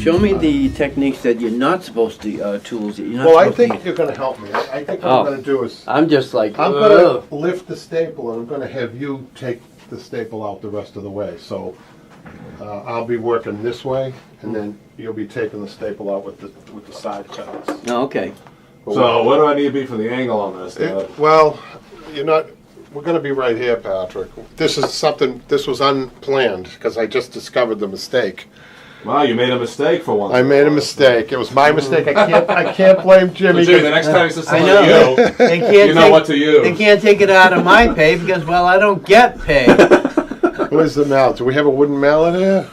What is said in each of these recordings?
Show me the techniques that you're not supposed to, tools that you're not Well, I supposed to think you're going to help me. I think what Oh. I'm going to do is, I'm just like, I'm going to lift the staple and I'm going to have you take the staple out the rest of the way. So I'll be working this way and then you'll be taking the staple out with the side cuts. Oh, okay. So what do I need to be for the angle on this? Well, you're not, we're going to be right here, Patrick. This is something, this was unplanned because I just discovered the mistake. Wow, you made a mistake for once. I made a mistake. It was my mistake. I can't blame Jimmy. So Jimmy, the next time he says I something know. to you, They can't you know take, what to use. They can't take it out of my pay because, well, I don't get paid. Where's the mallet? Do we have a wooden mallet here?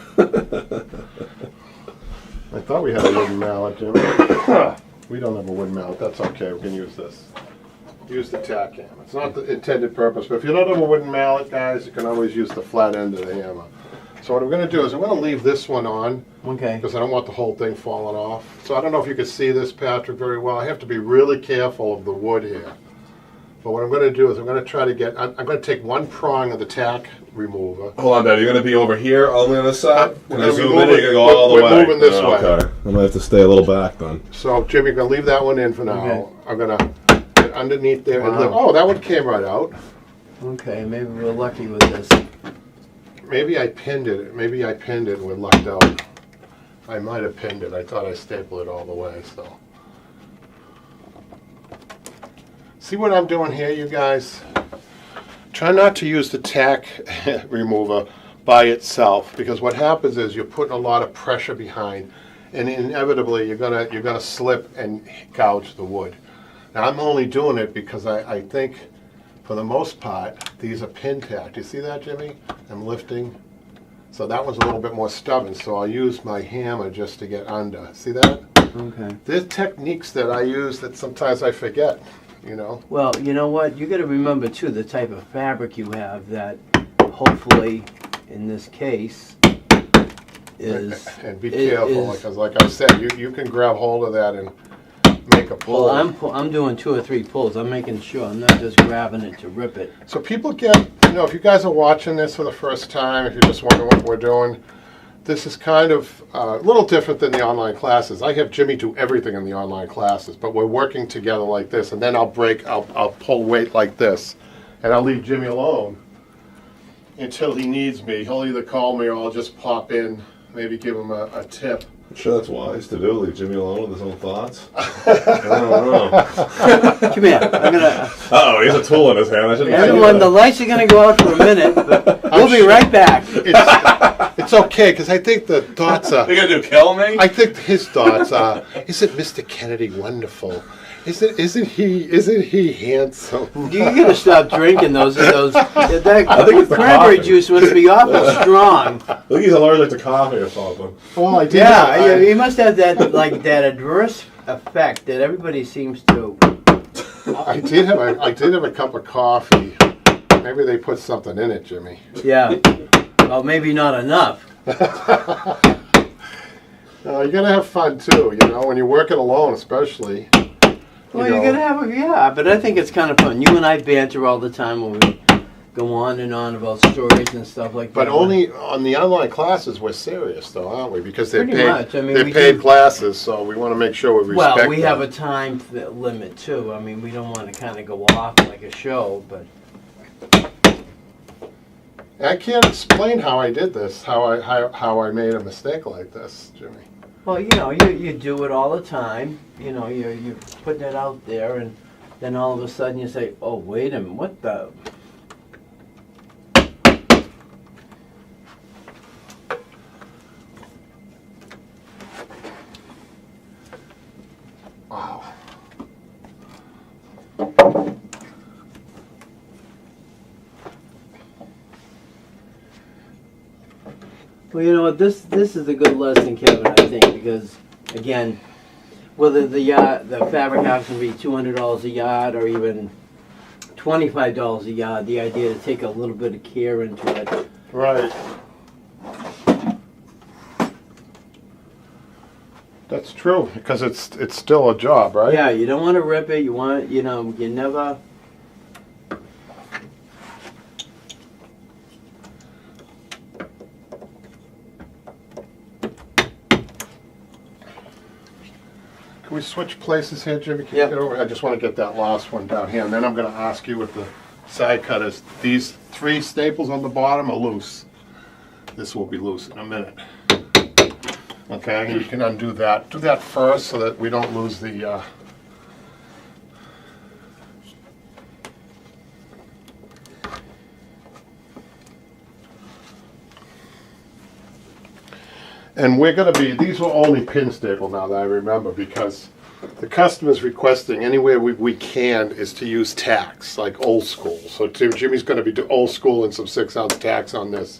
I thought we had a wooden mallet, Jimmy. We don't have a wooden mallet. That's okay. We can use this. Use the tack hammer. It's not the intended purpose, but if you don't have a wooden mallet, guys, you can always use the flat end of the hammer. So what I'm going to do is I'm going to leave this one on Okay. because I don't want the whole thing falling off. So I don't know if you can see this, Patrick, very well. I have to be really careful of the wood here. But what I'm going to do is I'm going to try to get, I'm going to take one prong of the tack remover. Hold on, Dad. You're going to be over here, only on this side? We're Can I gonna be zoom in? moving- You're going to go all the we're way. moving this way. Okay. I'm going to have to stay a little back then. So Jimmy, I'm going to leave that one in for now. Okay. I'm going to get underneath there and lift. Wow. Oh, that one came right out. Okay, maybe we're lucky with this. Maybe I pinned it. Maybe I pinned it and we lucked out. I might have pinned it. I thought I stapled it all the way, so. See what I'm doing here, you guys? Try not to use the tack remover by itself because what happens is you're putting a lot of pressure behind and inevitably you're gonna slip and gouge the wood. Now I'm only doing it because I think for the most part these are pin tacked. You see that, Jimmy? I'm lifting. So that one's a little bit more stubborn, so I'll use my hammer just to get under. See that? Okay. There's techniques that I use that sometimes I forget, you know? Well, you know what? You got to remember, too, the type of fabric you have that hopefully, in this case, is... And be is- careful, because like I said, you can grab hold of that and make a pull. Well, I'm doing 2 or 3 pulls. I'm making sure I'm not just grabbing it to rip it. So people get, you know, if you guys are watching this for the first time, if you're just wondering what we're doing, this is kind of a little different than the online classes. I have Jimmy do everything in the online classes, but we're working together like this, and then I'll pull weight like this, and I'll leave Jimmy alone until he needs me. He'll either call me or I'll just pop in, maybe give him a tip. I'm sure that's wise to do. Leave Jimmy alone with his own thoughts. I don't know. Come here. I'm gonna. Uh-oh, he has a tool in his hand. I shouldn't say Everyone, that. the lights are gonna go out for a minute, but we'll be right back. It's okay, because I think the thoughts are... You're going to kill me? I think his thoughts are, isn't Mr. Kennedy wonderful? Isn't he handsome? You gotta stop drinking those. That I think it's the cranberry coffee. juice must be awful strong. I think he's allergic to coffee or something. Well, I did. Yeah, he must have that adverse effect that everybody seems to. I did have a cup of coffee. Maybe they put something in it, Jimmy. Yeah. Well, maybe not enough. You gotta have fun too, you know, when you're working alone, especially. Well, you're gonna have but I think it's kind of fun. You and I banter all the time when we go on and on about stories and stuff like that. But only on the online classes, we're serious, though, aren't we? Because they're Pretty paid. much. I mean, they're we paid do- classes, so we want to make sure we respect. Well, we them. have a time limit too. I mean, we don't want to kind of go off like a show, but. I can't explain how I did this, how I made a mistake like this, Jimmy. Well, you know, you do it all the time. You know, you're putting it out there, and then all of a sudden you say, "Oh, wait a minute, what the?" Wow. Well, you know what? This is a good lesson, Kevin. I think because again, whether the fabric happens to be $200 a yard or even $25 a yard, the idea to take a little bit of care into it. Right. That's true, because it's still a job, right? Yeah, you don't want to rip it. You never. we switch places here, Jimmy? Can Yep. you get over? I just want to get that last one down here, and then I'm going to ask you with the side cutters. These 3 staples on the bottom are loose. This will be loose in a minute. Okay, and you can undo that. Do that first so that we don't lose the. And we're going to be, these were only pin staple now that I remember, because the customer's requesting anywhere we can is to use tacks, like old school. So Jimmy's going to be old school and some 6-ounce tacks on this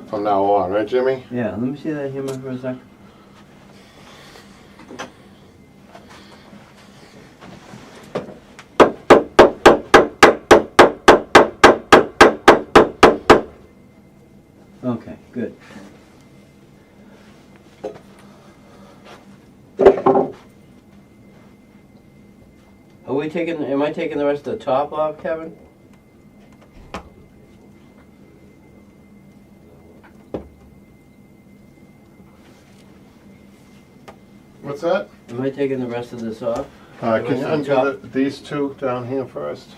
from now on, right, Jimmy? Yeah, let me see that hammer for a sec. Okay, good. Am I taking the rest of the top off, Kevin? What's that? Am I taking the rest of this off? Can you undo these 2 down here first?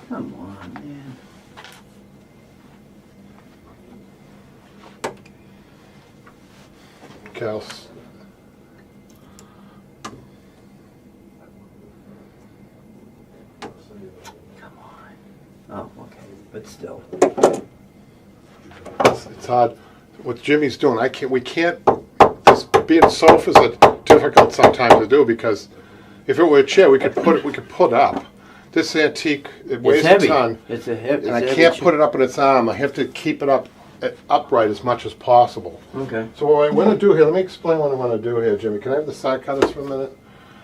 Come on, man. Kels. Come on. Oh, okay, but still. It's hard. What Jimmy's doing, we can't. This being sofas are difficult sometimes to do, because if it were a chair, we could put up. This antique, it weighs It's heavy. a ton, It's a hip. and I can't put it up in its arm. I have to keep it upright as much as possible. Okay. So what I'm going to do here, let me explain what I'm going to do here, Jimmy. Can I have the side cutters for a minute?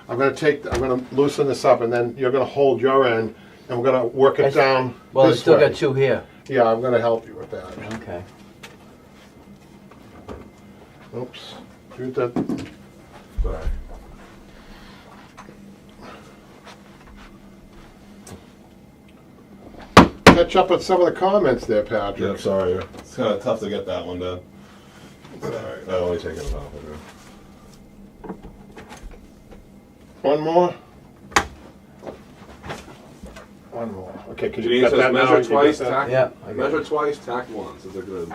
I'm going to loosen this up, and then you're going to hold your end, and we're going to work it down Well, I this still way. got 2 here. Yeah, I'm going to help you with that. Okay. Oops. Do that. Sorry. Catch up on some of the comments there, Patrick. Yeah, sorry. It's kind of tough to get that one done. Sorry. I only taken it off. One more. One more. Okay, can you Janine cut says that now? measure You got twice, that? tack. Yeah, I got Measure it. twice, tack once. It's a good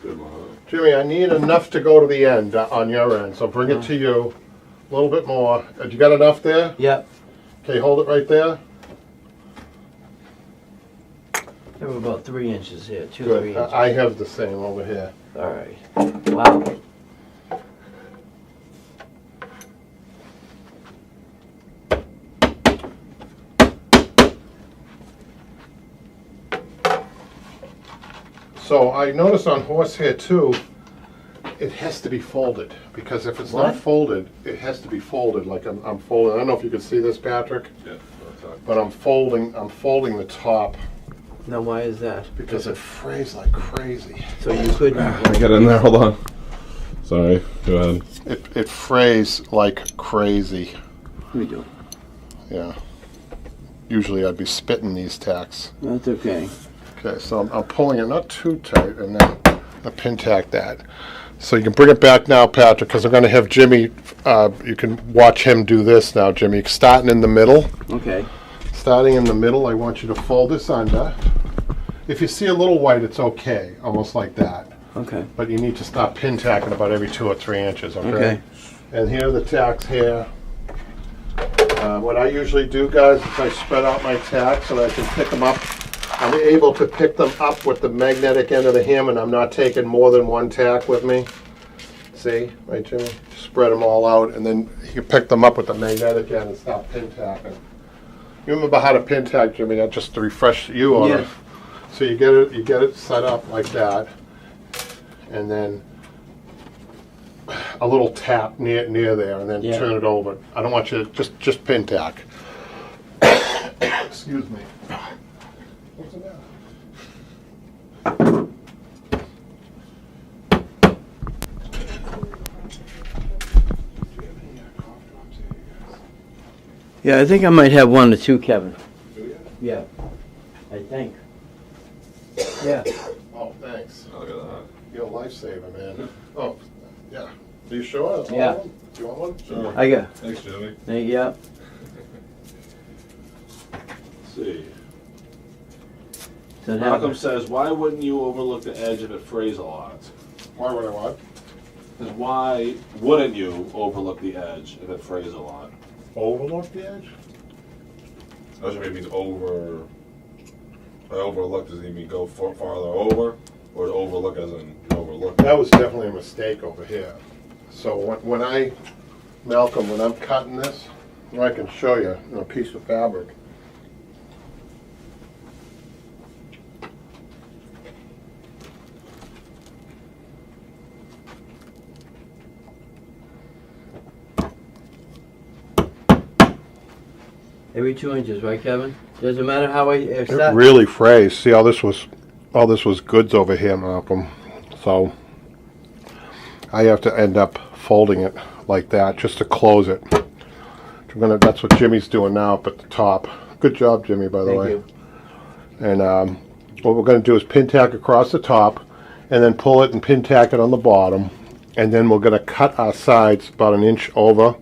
motto. Jimmy, I need enough to go to the end on your end, so bring it to you. A little bit more. You got enough there? Yep. Okay, hold it right there. There were about 3 inches here, 2 or 3 Good. inches. I have the same over here. All right. Wow. So I noticed on Horsehair too, it has to be folded, because if it's What? not folded, it has to be folded like I'm folding. I don't know if you can see this, Patrick, Yeah. but I'm folding the top Now, why is that? because it frays like crazy. So you couldn't. Get in there. Hold on. Sorry. Go ahead. It frays like crazy. Let me do it. Yeah. Usually I'd be spitting these tacks. That's okay. Okay, so I'm pulling it not too tight, and then I pin tack that. So you can bring it back now, Patrick, because I'm going to have Jimmy, you can watch him do this now, Jimmy. Starting in the middle. Okay. Starting in the middle, I want you to fold this under. If you see a little white, it's okay, almost like that. Okay. But you need to stop pin tacking about every 2 or 3 inches, okay? Okay. And here are the tacks here. What I usually do, guys, is I spread out my tacks so that I can pick them up. I'm able to pick them up with the magnetic end of the hammer, and I'm not taking more than 1 tack with me. See, right, Jimmy? Spread them all out, and then you pick them up with the magnetic end and stop pin tacking. You remember how to pin tack, Jimmy? That just to refresh you on it. Yes. So you get it set up like that, and then a little tap near there, and then Yeah. turn it over. I don't want you to just pin tack. Excuse me. What's the matter? Yeah, I think I might have 1 or 2, Kevin. Yeah, I think. Yeah. Oh, thanks. Oh, look at that. You're a lifesaver, man. Oh, yeah. Are you sure? That's all Yeah. of them? Do you want one? Sure. I got. Thanks, Jimmy. Yeah. Let's see. So now, Malcolm says, why wouldn't you overlook the edge if it frays a lot? Why would I what? Says, why wouldn't you overlook the edge if it frays a lot? Overlook the edge? I was maybe means over. By overlook, does he mean go farther over? Or is overlook as in overlook? That was definitely a mistake over here. So when Malcolm, when I'm cutting this, I can show you a piece of fabric. every 2 inches, right, Kevin? Doesn't matter how It really frays. See, all this was goods over here, Malcolm. So I have to end up folding it like that just to close it. That's what Jimmy's doing now up at the top. Good job, Jimmy, by the Thank way. you. And what we're going to do is pin tack across the top and then pull it and pin tack it on the bottom. And then we're going to cut our sides about an inch over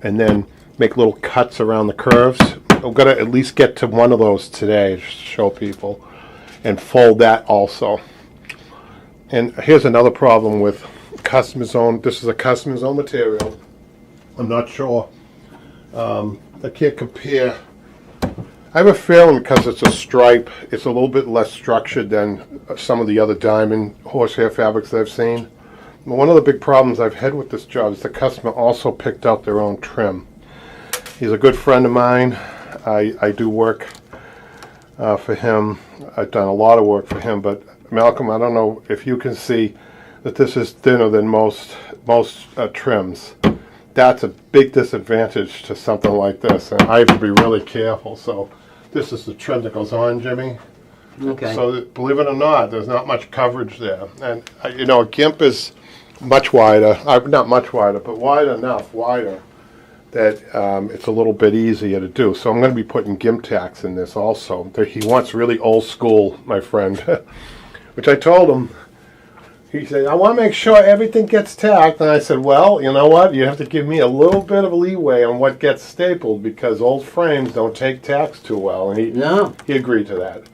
and then make little cuts around the curves. We're going to at least get to one of those today just to show people and fold that also. And here's another problem with customer's own. This is a customer's own material. I'm not sure. I can't compare. I have a feeling because it's a stripe, it's a little bit less structured than some of the other diamond horsehair fabrics that I've seen. But one of the big problems I've had with this job is the customer also picked out their own trim. He's a good friend of mine. I do work for him. I've done a lot of work for him, but Malcolm, I don't know if you can see that this is thinner than most trims. That's a big disadvantage to something like this, and I have to be really careful. So this is the trim that goes on, Jimmy. Okay. So believe it or not, there's not much coverage there. And a gimp is much wider, not much wider, but wide enough, wider, that it's a little bit easier to do. So I'm going to be putting gimp tacks in this also. He wants really old school, my friend, which I told him. He said, I want to make sure everything gets tacked. And I said, well, you know what? You have to give me a little bit of leeway on what gets stapled because old frames don't take tacks too well. And he agreed to that.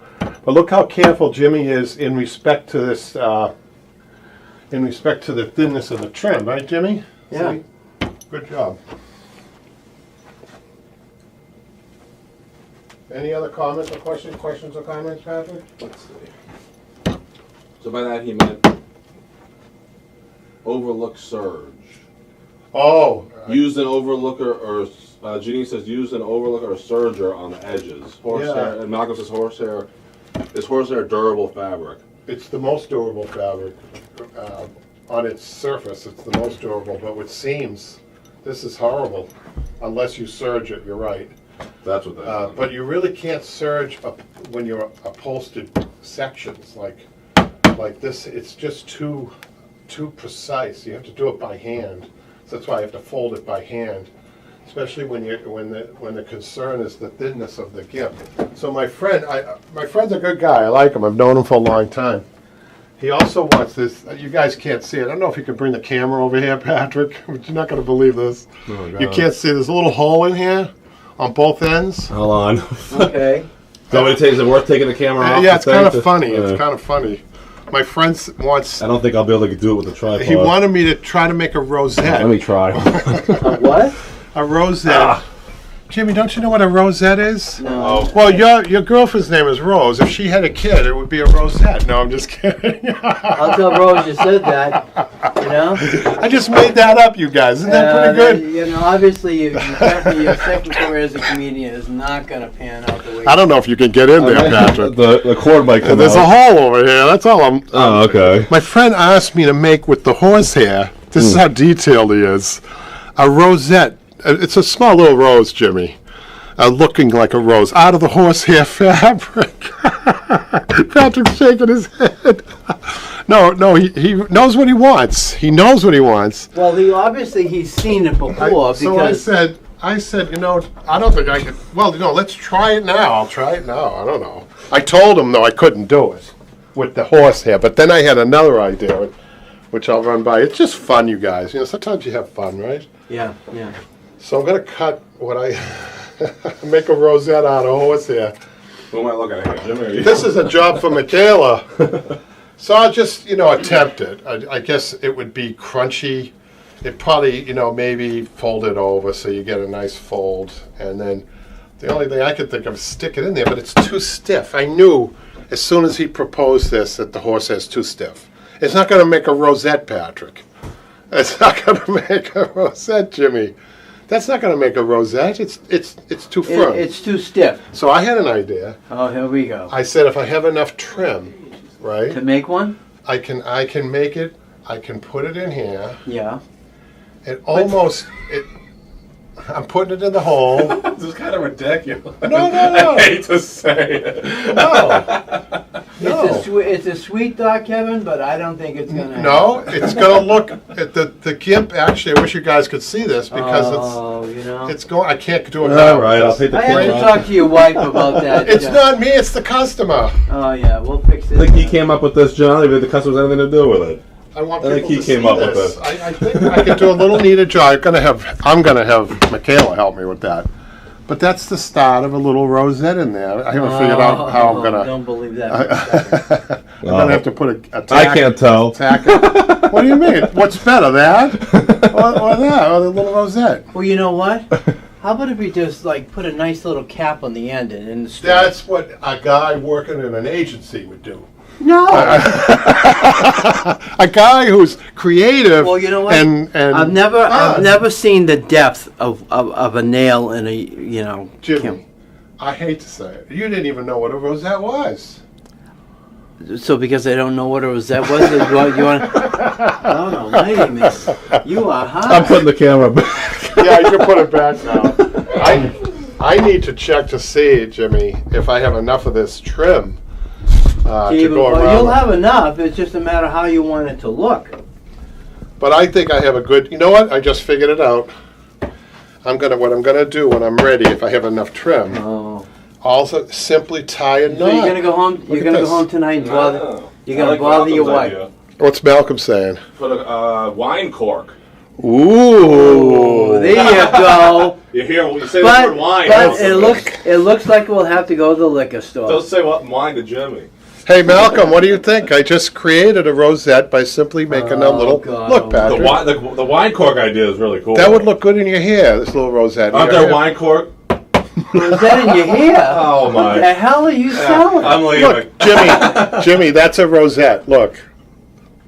But look how careful Jimmy is in respect to this, in respect to the thinness of the trim. Right, Jimmy? Yeah. See? Good job. Any other comments or questions or comments, Patrick? Let's see. So by that he meant overlook surge. Oh. Used an overlooker or Jeanine says used an overlooker or serger on the edges. Horsehair, and Malcolm says horsehair. Is horsehair durable fabric? It's the most durable fabric. On its surface, it's the most durable, but with seams, this is horrible. Unless you serge it, you're right. That's what that is. But you really can't serge when you're upholstered sections like this. It's just too precise. You have to do it by hand. So that's why I have to fold it by hand, especially when the concern is the thinness of the gimp. So my friend's a good guy. I like him. I've known him for a long time. He also wants this. You guys can't see it. I don't know if you can bring the camera over here, Patrick, but you're not going to believe this. Oh, God. You can't see. There's a little hole in here on both ends. Hold on. Okay. Is it worth taking the camera off? Yeah, it's kind of funny. It's kind of funny. My friend wants. I don't think I'll be able to do it with the tripod. He wanted me to try to make a rosette. Let me try. A what? A rosette. Jimmy, don't you know what a rosette is? No. Well, your girlfriend's name is Rose. If she had a kid, it would be a rosette. No, I'm just kidding. I'll tell Rose you said that. You know? I just made that up, you guys. Isn't that pretty good? You know, obviously, your second career as a comedian is not going to pan out the way. I don't know if you can get in there, Patrick. the cord might come There's out. a hole over here. That's all I'm. Oh, okay. My friend asked me to make with the horsehair. This is how detailed he is. A rosette. It's a small little rose, Jimmy. Looking like a rose out of the horsehair fabric. Patrick's shaking his head. No, he knows what he wants. He knows what he wants. Well, he's seen it before So I because said, I said, you know, I don't think I could. Well, you know, let's try it now. I'll try it now. I don't know. I told him though I couldn't do it with the horsehair, but then I had another idea, which I'll run by. It's just fun, you guys. You know, sometimes you have fun, right? Yeah, yeah. So I'm gonna cut what I make a rosette out of horsehair. Who am I looking at here, Jimmy? Or you? This is a job for Michaela. So I'll just, you know, attempt it. I guess it would be crunchy. It probably, you know, maybe fold it over so you get a nice fold. And then the only thing I could think of is stick it in there, but it's too stiff. I knew as soon as he proposed this that the horsehair's too stiff. It's not going to make a rosette, Patrick. It's not going to make a rosette, Jimmy. That's not going to make a rosette. It's too firm. It's too stiff. So I had an idea. Oh, here we go. I said if I have enough trim, right? To make one? I can make it. I can put it in here. Yeah. It almost I'm putting it in the hole. This is kind of ridiculous. No. I hate to say it. No. It's a sweet thought, Kevin, but I don't think it's gonna. No, it's gonna look at the gimp. Actually, I wish you guys could see this because it's going. I can't do it now. All right, I'll take the I have to camera. talk to your wife about that. It's not me. It's the customer. Oh yeah, we'll fix it. I think he came up with this, John. Maybe the customer's anything to do with it. I want I think people he to see came up with this. this. I think I could do a little neater job. I'm gonna have Michaela help me with that. But that's the start of a little rosette in there. I haven't figured out how I'm gonna. Don't believe that. I'm gonna have to put a tack. I can't tell. Tack. What do you mean? What's better, that or that, or the little rosette? Well, you know what? How about if we just like put a nice little cap on the end and in the store? That's what a guy working in an agency would do. No. A guy who's creative. Well, you know what? And I've never seen the depth of a nail in a Jimmy, I hate to say it. You didn't even know what a rosette was. So because I don't know what a rosette was, you want? Oh no, my name is. You are hot. I'm putting the camera back. Yeah, you can put it back now. I need to check to see, Jimmy, if I have enough of this trim to go around. You'll have enough. It's just a matter how you want it to look. But I think I have a good. You know what? I just figured it out. What I'm gonna do when I'm ready, if I have enough trim, also simply tie a knot. So you're gonna go home. You're gonna go home tonight and bother. You're gonna bother your wife. What's Malcolm saying? Put a wine cork. Ooh. There you go. You hear? You say the word wine. But it looks like we'll have to go to the liquor store. Don't say what wine to Jimmy. Hey Malcolm, what do you think? I just created a rosette by simply making a little. God. Look, Patrick. The wine cork idea is really cool. That would look good in your hair. This little rosette. Aren't there wine cork? Is that in your hair? Oh my! What the hell are you selling? I'm leaving. Look, Jimmy, that's a rosette. Look,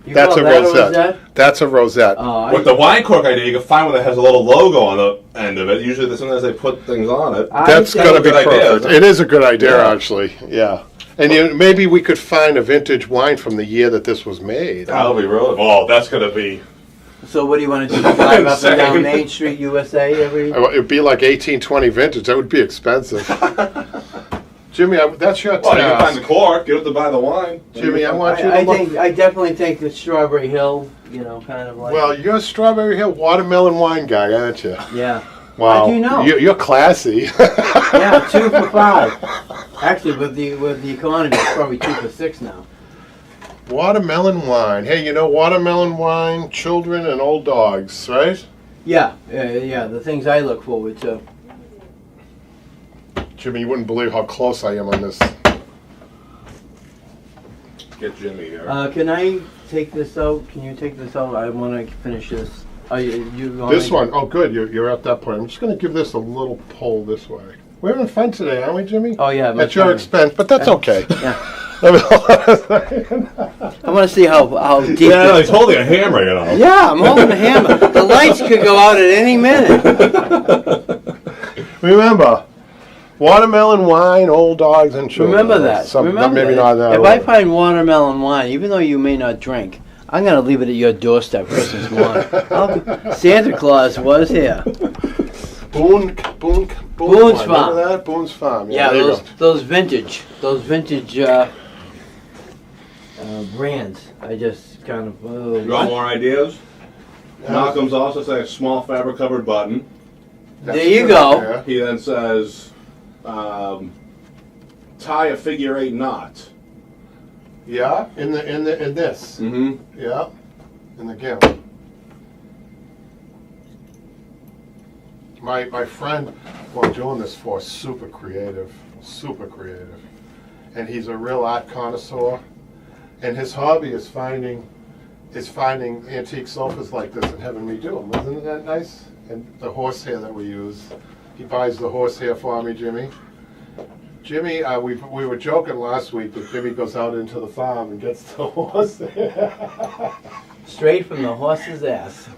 that's a rosette. That's a rosette. With the wine cork idea, you can find one that has a little logo on the end of it. Usually, sometimes they put things on it. That's going to be good idea, perfect. isn't it? It is a good idea, actually. Yeah. And maybe we could find a vintage wine from the year that this was made. That'll be really. Oh, that's going to be. So what do you want to do? Drive up and down Main Street, USA every? It'd be like 1820 vintage. That would be expensive. Jimmy, that's your task. Well, you can find the cork. Get up to buy the wine. Jimmy, I want you to look. I definitely think the Strawberry Hill, kind of like. Well, you're a Strawberry Hill watermelon wine guy, aren't you? Yeah. Wow. How do you know? You're classy. Yeah, 2 for $5. Actually, with the economy, it's probably 2 for $6 now. Watermelon wine. Hey, watermelon wine, children and old dogs, right? Yeah. The things I look forward to. Jimmy, you wouldn't believe how close I am on this. Get Jimmy here. Can I take this out? Can you take this out? I want to finish this. This one? Oh, good. You're at that point. I'm just going to give this a little pull this way. We're having fun today, aren't we, Jimmy? Oh, yeah. At your expense, but that's okay. Yeah. I want to see how deep. Yeah, he's holding a hammer, Yeah, I'm holding a hammer. The lights could go out at any minute. Remember, watermelon wine, old dogs, and children. Remember that. Maybe not that. If I find watermelon wine, even though you may not drink, I'm going to leave it at your doorstep Christmas morning. Santa Claus was here. Boone's Farm. Remember that? Boone's Farm. Yeah, those vintage brands. I just kind of. You want more ideas? Malcolm's also saying a small fabric covered button. That's There you a good go. idea. He then says, tie a figure 8 knot. Yeah, in this. Mm-hmm. Yeah, in the gimp. My friend who I'm doing this for, super creative, and he's a real art connoisseur. And his hobby is finding antique sofas like this and having me do them. Isn't that nice? And the horsehair that we use, he buys the horsehair for me, Jimmy. Jimmy, we were joking last week that Jimmy goes out into the farm and gets the horsehair. Straight from the horse's ass.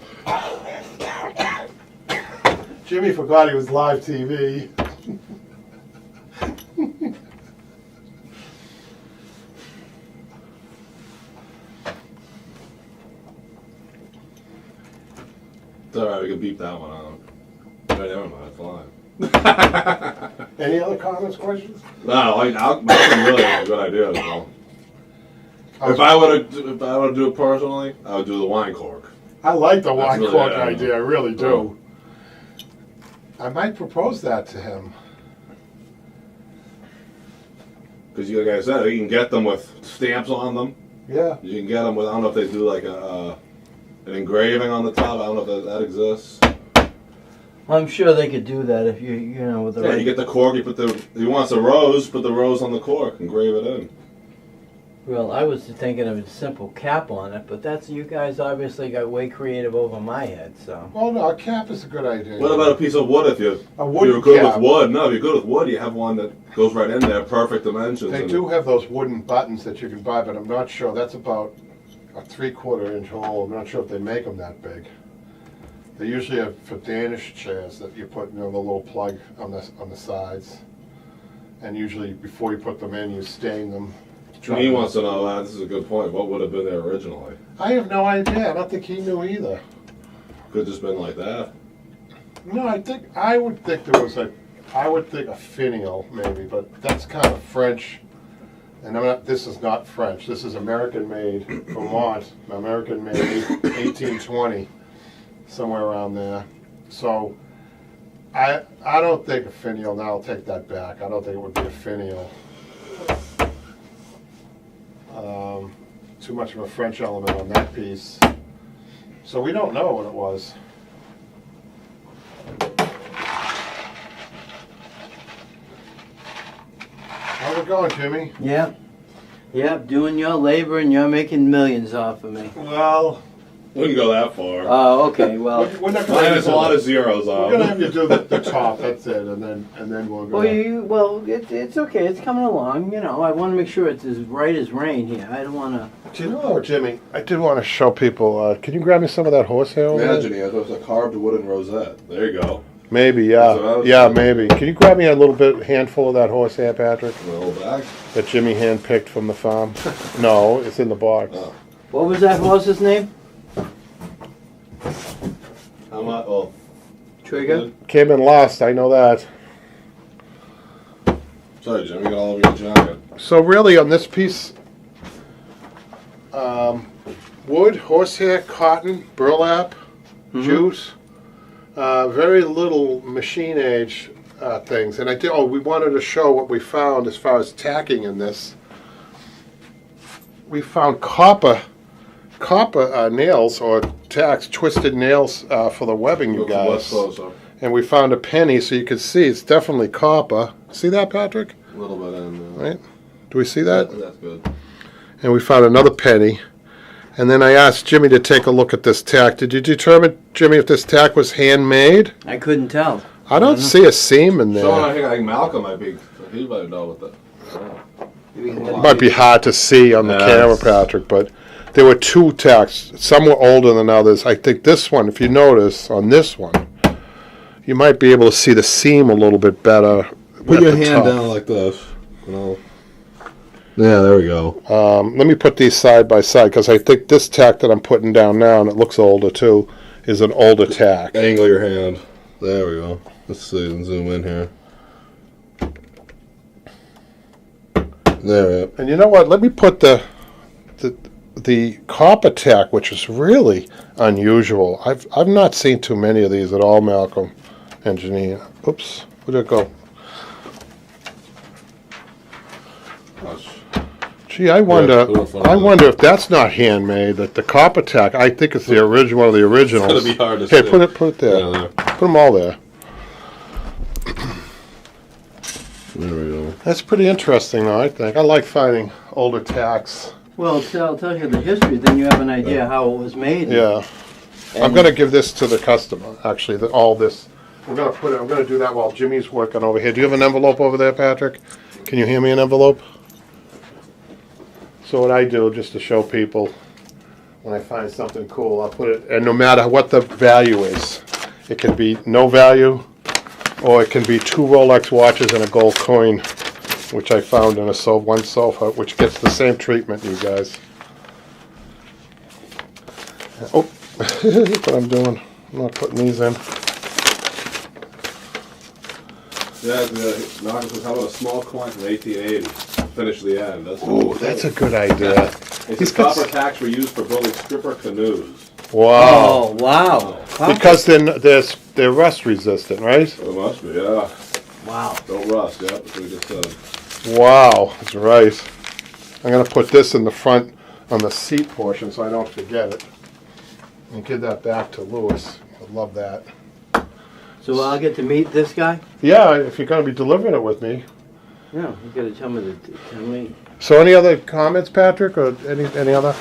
Jimmy forgot he was live TV. It's alright, we can beep that one out. No, never mind, it's fine. Any other comments, questions? No, like, Malcolm really has a good idea as well. If I were to do it personally, I would do the wine cork. I like the wine really cork good. idea, I really do. I might propose that to him. Because, like I said, you can get them with stamps on them. Yeah. You can get them with, I don't know if they do like an engraving on the top. I don't know if that exists. I'm sure they could do that if you know, with the Yeah, right. you get the cork, you put he wants a rose, put the rose on the cork, engrave it in. Well, I was thinking of a simple cap on it, but that's, you guys obviously got way creative over my head, so. Well, no, a cap is a good idea. What about a piece of wood if you're wooden good cap. with wood? No, if you're good with wood, you have one that goes right in there, perfect dimensions. They do have those wooden buttons that you can buy, but I'm not sure. That's about a 3/4 inch hole. I'm not sure if they make them that big. They usually have for Danish chairs that you put, the little plug on the sides. And usually before you put them in, you stain them. He wants to know, this is a good point, what would have been there originally? I have no idea. I don't think he knew either. Could have just been like that. No, I would think there was a finial maybe, but that's kind of French. And this is not French. This is American made, Vermont, American made, 1820, somewhere around there. So I don't think a finial. Now I'll take that back. I don't think it would be a finial. Too much of a French element on that piece. So we don't know what it was. How's it going, Jimmy? Yep, doing your labor and you're making millions off of me. Well, Wouldn't go that far. Oh, okay, well. we're not gonna Minus a lot of zeros We're off. gonna have you do the top. That's it, and then we'll go. It's okay. It's coming along. I want to make sure it's as bright as rain here. I don't want to. Do you know, Jimmy? I did want to show people. Can you grab me some of that horsehair? over there? Imagine it was a carved wooden rosette. There you go. Maybe, That's what I was yeah, thinking. maybe. Can you grab me a little handful of that horsehair, Patrick? A little bag. That Jimmy handpicked from the farm? No, it's in the box. Oh. What was that horse's name? How much? Oh, Trigger. Came in last, I know that. sorry, Jim. You got all over your jacket. So really, on this piece, wood, horsehair, cotton, burlap, jute, very little machine age things. And we wanted to show what we found as far as tacking in this. We found copper nails or tacks, twisted nails for the webbing, you Look what's guys. closer. And we found a penny, so you can see it's definitely copper. See that, Patrick? A little bit in there. Right? Do we see that? That's good. And we found another penny. And then I asked Jimmy to take a look at this tack. Did you determine, Jimmy, if this tack was handmade? I couldn't tell. I don't see a seam in So I there. think Malcolm might be. He might know what that. It might be hard to see on the Yes. camera, Patrick, but there were two tacks. Some were older than others. I think this one, if you notice, on this one, you might be able to see the seam a little bit better. Put at your the hand top. down like this. Yeah, there we go. Let me put these side by side, because I think this tack that I'm putting down now, and it looks older too, is an older tack. Angle your hand. There we go. Let's see and zoom in here. There. And you know what? Let me put the copper tack, which is really unusual. I've not seen too many of these at all, Malcolm. engineer. Oops, where'd it go? Gee, I wonder if that's not handmade. That the copper tack. I think it's the original, one of the originals. It's gonna be hard to Hey, see. put it there. Yeah, there. Put them all there. There we go. That's pretty interesting, though. I think I like finding older tacks. Well, I'll tell you the history, then you have an idea how it was made. Yeah, I'm And- going to give this to the customer. Actually, all this. I'm going to do that while Jimmy's working over here. Do you have an envelope over there, Patrick? Can you hand me an envelope? So what I do, just to show people, when I find something cool, I'll put it, and no matter what the value is, it can be no value, or it can be 2 Rolex watches and a gold coin, which I found in one sofa, which gets the same treatment, you guys. Oh, look what I'm doing. I'm not putting these in. Yeah, Knox says, how about a small coin from 1880? Finish the end. Ooh, that's a good idea. It's He's copper got- tacks were used for building stripper canoes. Wow. Oh, wow. Because then they're rust resistant, right? It must be, yeah. Wow. Don't rust, yeah. That's what we just said. Wow, that's right. I'm going to put this in the front on the seat portion so I don't forget it. And give that back to Louis. He'll love that. So I'll get to meet this guy? Yeah, if you're going to be delivering it with me. Yeah, you gotta tell me. So any other comments, Patrick, or any other?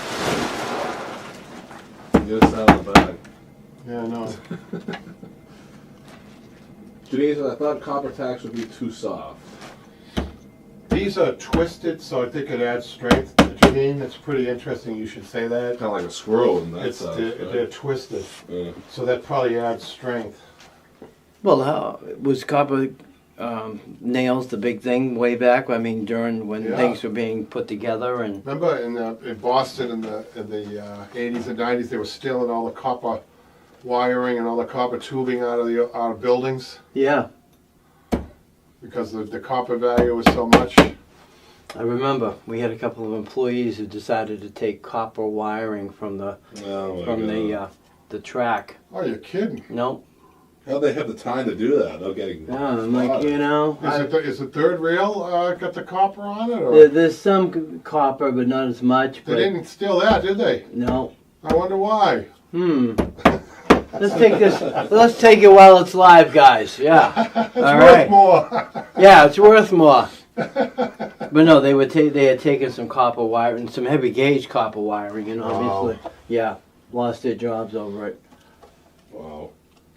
Get us out of the bag. Yeah, no. Janine says, I thought copper tacks would be too soft. These are twisted, so I think it adds strength. Janine, it's pretty interesting you should say that. Kind of like a squirrel in that It's sense. they're twisted, Yeah. so that probably adds strength. Well, how was copper nails the big thing way back? I mean, during when Yeah. things were being put together and. Remember in Boston in the 80s and 90s, they were stealing all the copper wiring and all the copper tubing out of buildings Yeah, because the copper value was so much. I remember we had a couple of employees who decided to take copper wiring from the Oh my God. the track. Oh, you're kidding? No, How'd they have the time to do that? They're getting. yeah, I'm like, you know, Is the third rail got the copper on it, or there's some copper, but not as much. they But didn't steal that, did they? no. I wonder why. Let's take this. Let's take it while it's live, guys. Yeah. It's All worth right. more. Yeah, it's worth more. But no, they had taken some copper wiring, some heavy gauge copper wiring, and obviously, yeah, lost their jobs over it. Wow.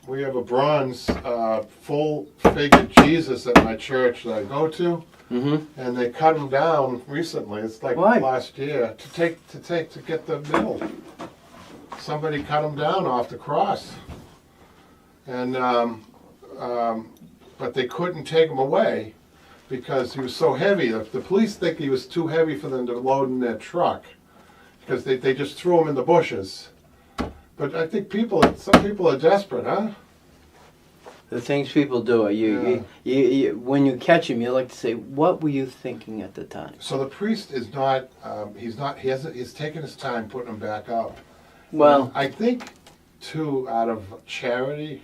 We have a bronze full-figured Jesus at my church that I go to, and they cut him down recently. It's like Why? last year to get the middle. Somebody cut him down off the cross, and but they couldn't take him away because he was so heavy. The police think he was too heavy for them to load in their truck because they just threw him in the bushes. But I think some people are desperate, huh? The things people do, you when you catch them, you like to say, "What were you thinking at the time?" So the priest is not, he's taking his time putting him back up. Well, I think, too, out of charity,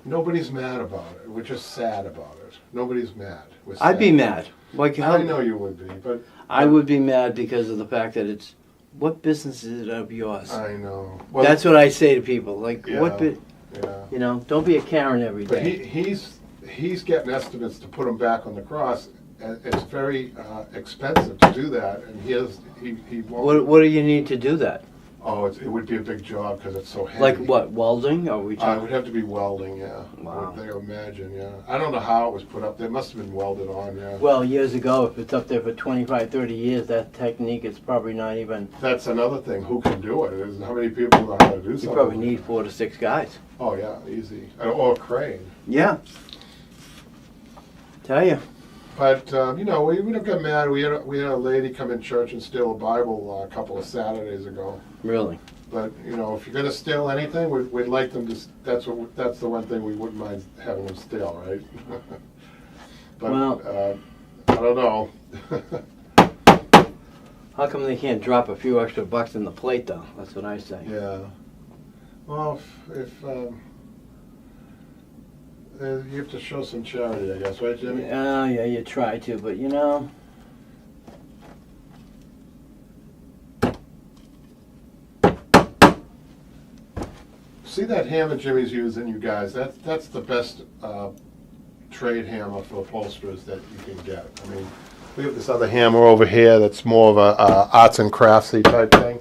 nobody's mad about it. We're just sad about it. Nobody's mad. We're I'd be sad. mad. Like, I know you would be, but I would be mad because of the fact that it's, what business is it of yours? I know. That's what I say to people. Like, Yeah. Yeah. you know, don't be a Karen every But day. he's getting estimates to put him back on the cross, and it's very expensive to do that, and he won't. What do you need to do that? Oh, it would be a big job because it's so heavy. Like what, welding? Or we It talking? would have to be welding, yeah. Wow. They imagine, yeah. I don't know how it was put up. They must have been welded on, yeah. Well, years ago, if it's up there for 25, 30 years, that technique is probably not even. That's another thing. Who can do it? How many people know how to do something? You probably need 4 to 6 guys. Oh yeah, easy. Or a crane. Yeah. Tell you. But we don't get mad. We had a lady come in church and steal a Bible a couple of Saturdays ago. Really. But if you're gonna steal anything, we'd like them to. That's the one thing we wouldn't mind having them steal, right? But Well- I don't know. How come they can't drop a few extra bucks in the plate, though? That's what I say. Yeah. Well, if You have to show some charity, I guess, right, Jimmy? Oh, yeah, you try to, but you know. See that hammer Jimmy's using, you guys? That's the best trade hammer for upholsterers that you can get. I mean, we have this other hammer over here that's more of a arts and craftsy type thing.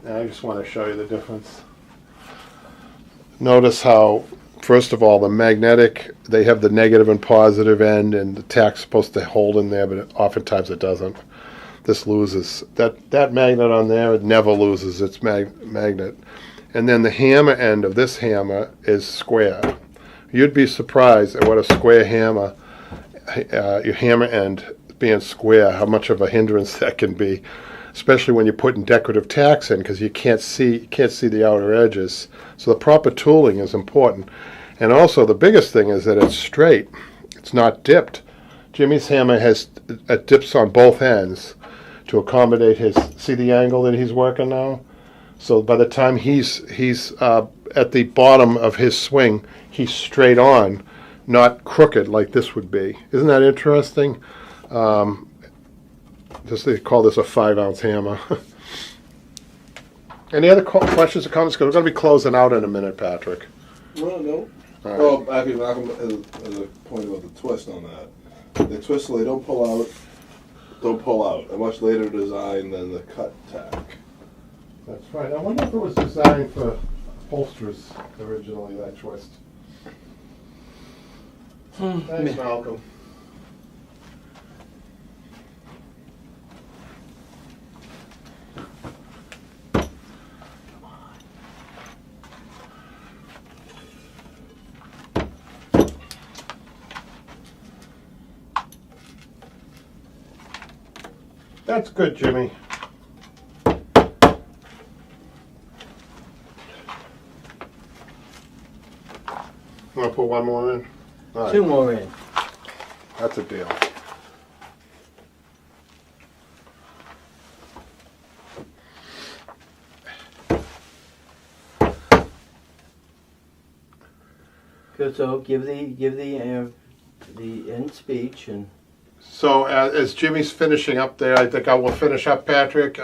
And I just want to show you the difference. Notice how, first of all, the magnetic, they have the negative and positive end, and the tack's supposed to hold in there, but oftentimes it doesn't. This loses. That magnet on there, it never loses its magnet. And then the hammer end of this hammer is square. You'd be surprised at what a square hammer, your hammer end being square, how much of a hindrance that can be, especially when you're putting decorative tacks in, because you can't see the outer edges. So the proper tooling is important. And also the biggest thing is that it's straight. It's not dipped. Jimmy's hammer has dips on both ends to accommodate his, see the angle that he's working now? So by the time he's at the bottom of his swing, he's straight on, not crooked like this would be. Isn't that interesting? They call this a 5-ounce hammer. Any other questions or comments? Because we're going to be closing out in a minute, Patrick. No. All right. Well, actually, Malcolm has a point about the twist on that. They twist so they don't pull out. A much later design than the cut tack. That's right. I wonder if it was designed for upholsterers originally, that twist. Thanks, Malcolm. That's good, Jimmy. You want to put one more in? All right. 2 more in. That's a deal. Good, so give the end speech and. So as Jimmy's finishing up there, I think I will finish up, Patrick.